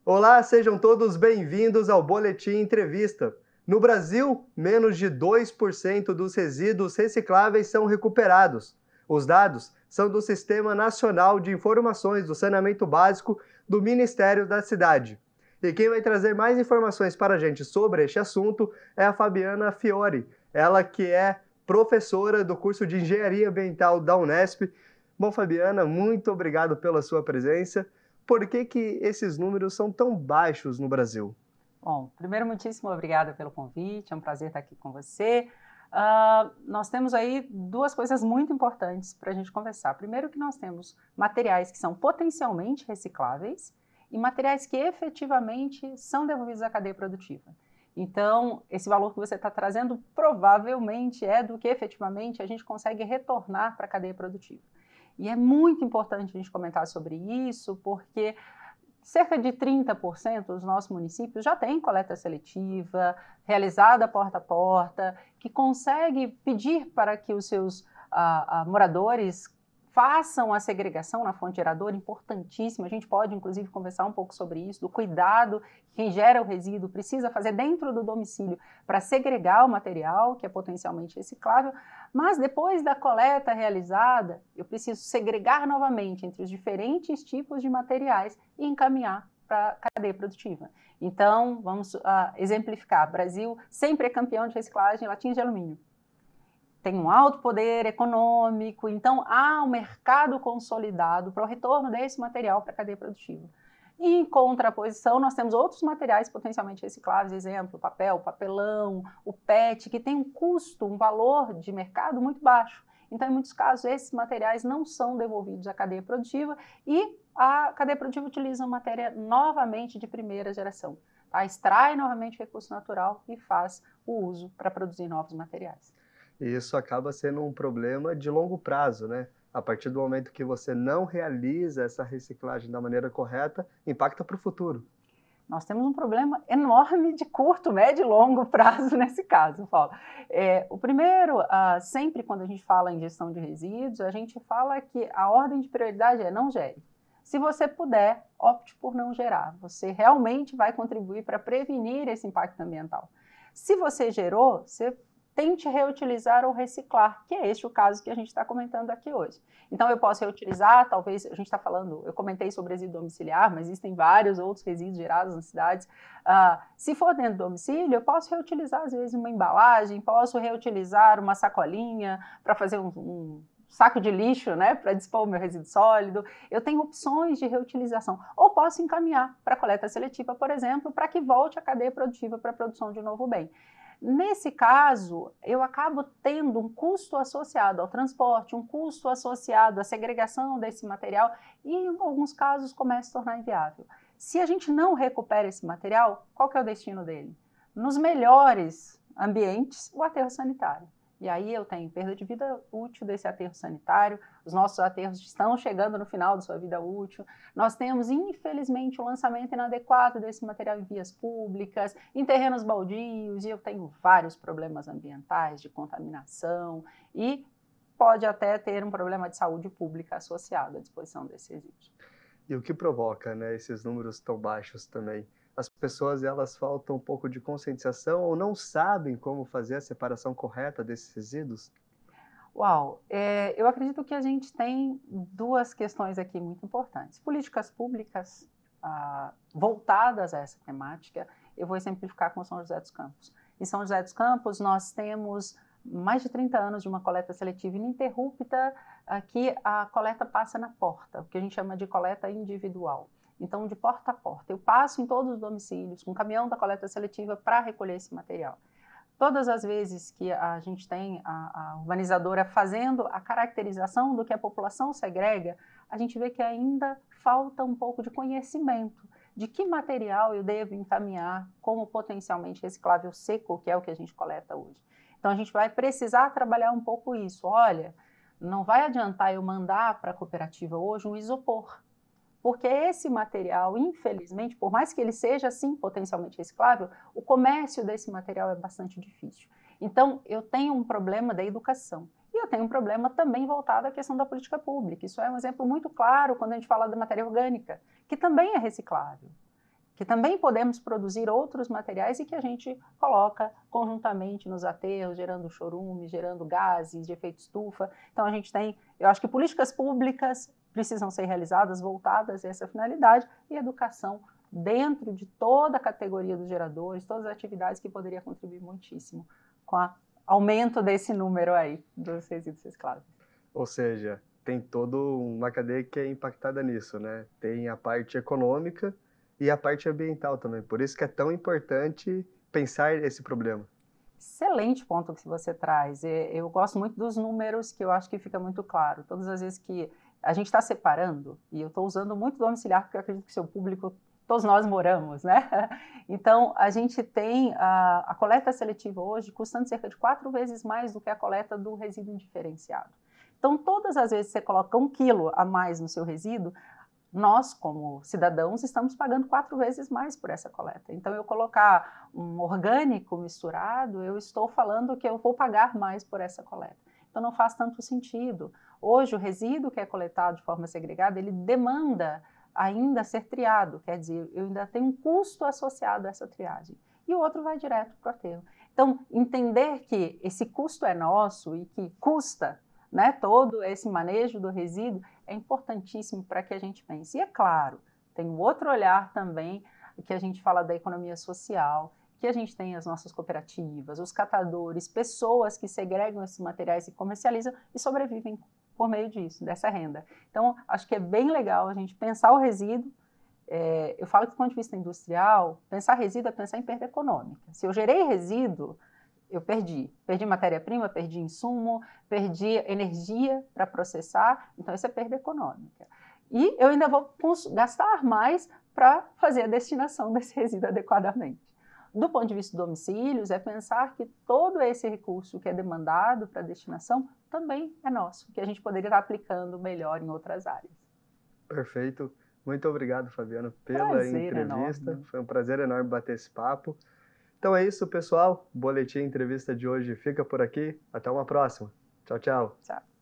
Olá, sejam todos bem-vindos ao Boletim Entrevista. No Brasil, menos de 2% dos resíduos recicláveis são recuperados. Os dados são do Sistema Nacional de Informações do Saneamento Básico do Ministério da Cidade. E quem vai trazer mais informações para a gente sobre este assunto é a Fabiana Fiore, ela que é professora do curso de Engenharia Ambiental da Unesp. Bom, Fabiana, muito obrigado pela sua presença. Por que esses números são tão baixos no Brasil? Bom, primeiro, muitíssimo obrigada pelo convite, é um prazer estar aqui com você. Nós temos aí duas coisas muito importantes para a gente conversar. Primeiro, que nós temos materiais que são potencialmente recicláveis e materiais que efetivamente são devolvidos à cadeia produtiva. Então, esse valor que você está trazendo provavelmente é do que efetivamente a gente consegue retornar para a cadeia produtiva. E é muito importante a gente comentar sobre isso, porque cerca de 30% dos nossos municípios já têm coleta seletiva, realizada porta a porta, que consegue pedir para que os seus moradores façam a segregação na fonte geradora, importantíssimo. A gente pode, inclusive, conversar um pouco sobre isso, do cuidado que quem gera o resíduo precisa fazer dentro do domicílio para segregar o material, que é potencialmente reciclável, mas depois da coleta realizada, eu preciso segregar novamente entre os diferentes tipos de materiais e encaminhar para a cadeia produtiva. Então, vamos exemplificar. Brasil sempre é campeão de reciclagem em latinhas de alumínio. Tem um alto poder econômico, então há um mercado consolidado para o retorno desse material para a cadeia produtiva. E, em contraposição, nós temos outros materiais potencialmente recicláveis, exemplo, papel, papelão, o PET, que tem um custo, um valor de mercado muito baixo. Então, em muitos casos, esses materiais não são devolvidos à cadeia produtiva e a cadeia produtiva utiliza uma matéria novamente de primeira geração. Tá? Extrai novamente o recurso natural e faz o uso para produzir novos materiais. E isso acaba sendo um problema de longo prazo, né? A partir do momento que você não realiza essa reciclagem da maneira correta, impacta para o futuro. Nós temos um problema enorme de curto, médio e longo prazo nesse caso, Paulo. O primeiro, sempre quando a gente fala em gestão de resíduos, a gente fala que a ordem de prioridade é não gere. Se você puder, opte por não gerar. Você realmente vai contribuir para prevenir esse impacto ambiental. Se você gerou, você tente reutilizar ou reciclar, que é este o caso que a gente está comentando aqui hoje. Então, eu posso reutilizar, talvez, a gente está falando, eu comentei sobre resíduo domiciliar, mas existem vários outros resíduos gerados nas cidades. Se for dentro do domicílio, eu posso reutilizar, às vezes, uma embalagem, posso reutilizar uma sacolinha para fazer um saco de lixo, né, para dispor o meu resíduo sólido. Eu tenho opções de reutilização. Ou posso encaminhar para a coleta seletiva, por exemplo, para que volte à cadeia produtiva para a produção de novo bem. Nesse caso, eu acabo tendo um custo associado ao transporte, um custo associado à segregação desse material e, em alguns casos, começa a se tornar inviável. Se a gente não recupera esse material, qual que é o destino dele? Nos melhores ambientes, o aterro sanitário. E aí eu tenho perda de vida útil desse aterro sanitário, os nossos aterros estão chegando no final da sua vida útil, nós temos, infelizmente, o lançamento inadequado desse material em vias públicas, em terrenos baldios, e eu tenho vários problemas ambientais, de contaminação, e pode até ter um problema de saúde pública associado à disposição desses resíduos. E o que provoca, né, esses números tão baixos também? As pessoas, elas faltam um pouco de conscientização ou não sabem como fazer a separação correta desses resíduos? Uau, eu acredito que a gente tem duas questões aqui muito importantes. Políticas públicas voltadas a essa temática, eu vou exemplificar com São José dos Campos. Em São José dos Campos, nós temos mais de 30 anos de uma coleta seletiva ininterrupta, que a coleta passa na porta, o que a gente chama de coleta individual. Então, de porta a porta, eu passo em todos os domicílios com o caminhão da coleta seletiva para recolher esse material. Todas as vezes que a gente tem a urbanizadora fazendo a caracterização do que a população segrega, a gente vê que ainda falta um pouco de conhecimento de que material eu devo encaminhar como potencialmente reciclável seco, que é o que a gente coleta hoje. Então, a gente vai precisar trabalhar um pouco isso. Olha, não vai adiantar eu mandar para a cooperativa hoje um isopor, porque esse material, infelizmente, por mais que ele seja, sim, potencialmente reciclável, o comércio desse material é bastante difícil. Então, eu tenho um problema da educação. E eu tenho um problema também voltado à questão da política pública. Isso é um exemplo muito claro quando a gente fala da matéria orgânica, que também é reciclável. que também podemos produzir outros materiais e que a gente coloca conjuntamente nos aterros, gerando chorume, gerando gases de efeito estufa. Então a gente tem, eu acho que políticas públicas precisam ser realizadas voltadas a essa finalidade e educação dentro de toda a categoria dos geradores, todas as atividades que poderia contribuir muitíssimo com o aumento desse número aí dos resíduos recicláveis. Ou seja, tem toda uma cadeia que é impactada nisso, né? Tem a parte econômica e a parte ambiental também. Por isso que é tão importante pensar esse problema. Excelente ponto que você traz. Eu gosto muito dos números, que eu acho que fica muito claro. Todas as vezes que a gente está separando, e eu estou usando muito domiciliar, porque eu acredito que seu público, todos nós moramos, né? Então, a gente tem a coleta seletiva hoje custando cerca de 4 vezes mais do que a coleta do resíduo indiferenciado. Então, todas as vezes que você coloca 1 quilo a mais no seu resíduo, nós, como cidadãos, estamos pagando 4 vezes mais por essa coleta. Então, eu colocar um orgânico misturado, eu estou falando que eu vou pagar mais por essa coleta. Então, não faz tanto sentido. Hoje, o resíduo que é coletado de forma segregada, ele demanda ainda ser triado, quer dizer, eu ainda tenho um custo associado a essa triagem. E o outro vai direto para o aterro. Então, entender que esse custo é nosso e que custa, né, todo esse manejo do resíduo é importantíssimo para que a gente pense. E é claro, tem um outro olhar também, que a gente fala da economia social, que a gente tem as nossas cooperativas, os catadores, pessoas que segregam esses materiais e comercializam e sobrevivem por meio disso, dessa renda. Então, acho que é bem legal a gente pensar o resíduo. Eu falo que do ponto de vista industrial, pensar resíduo é pensar em perda econômica. Se eu gerei resíduo, eu perdi matéria-prima, perdi insumo, perdi energia para processar, então isso é perda econômica. E eu ainda vou gastar mais para fazer a destinação desse resíduo adequadamente. Do ponto de vista de domicílios, é pensar que todo esse recurso que é demandado para a destinação também é nosso, que a gente poderia estar aplicando melhor em outras áreas. Perfeito. Muito obrigado, Fabiana, pela Prazer entrevista. enorme. Foi um prazer enorme bater esse papo. Então é isso, pessoal. O Boletim Entrevista de hoje fica por aqui. Até uma próxima. Tchau, tchau. Tchau.